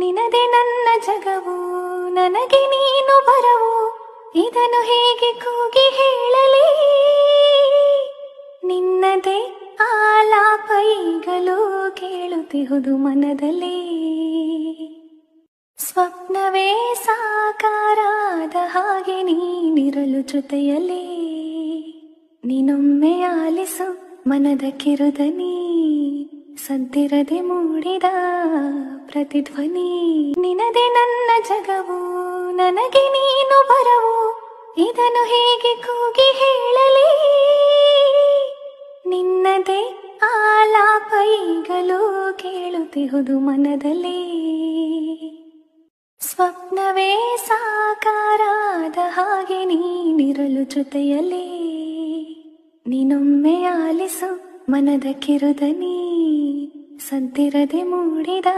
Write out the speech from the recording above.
ನಿನದೆ ನನ್ನ ಜಗವು, ನನಗೆ ನೀನು ಬರವು, ಇದನ್ನು ಹೇಗೆ ಕೂಗಿ ಹೇಳಲಿ? ನಿನ್ನದೇ ಆಲಾಪ ಈಗಲೂ ಕೇಳುತ್ತಿಹುದು ಮನದಲ್ಲಿ. ಸ್ವಪ್ನವೇ ಸಾಕಾರಾದ ಹಾಗೆ ನೀನಿರಲು ಜೊತೆಯಲ್ಲಿ. ನೀನೊಮ್ಮೆ ಆಲಿಸು ಮನದ ಕಿರುದನಿ, ಸದ್ದಿರದೆ ಮೂಡಿದ ಪ್ರತಿಧ್ವನಿ. ನಿನದೆ ನನ್ನ ಜಗವು, ನನಗೆ ನೀನು ಬರವು, ಇದನ್ನು ಹೇಗೆ ಕೂಗಿ ಹೇಳಲಿ? ನಿನ್ನದೇ ಆಲಾಪ ಈಗಲೂ ಕೇಳುತ್ತಿಹುದು ಮನದಲ್ಲಿ. ಸ್ವಪ್ನವೇ ಸಾಕಾರಾದ ಹಾಗೆ ನೀನಿರಲು ಜೊತೆಯಲ್ಲಿ. ನೀನೊಮ್ಮೆ ಆಲಿಸು ಮನದ ಕಿರುದನಿ, ಸದ್ದಿರದೆ ಮೂಡಿದ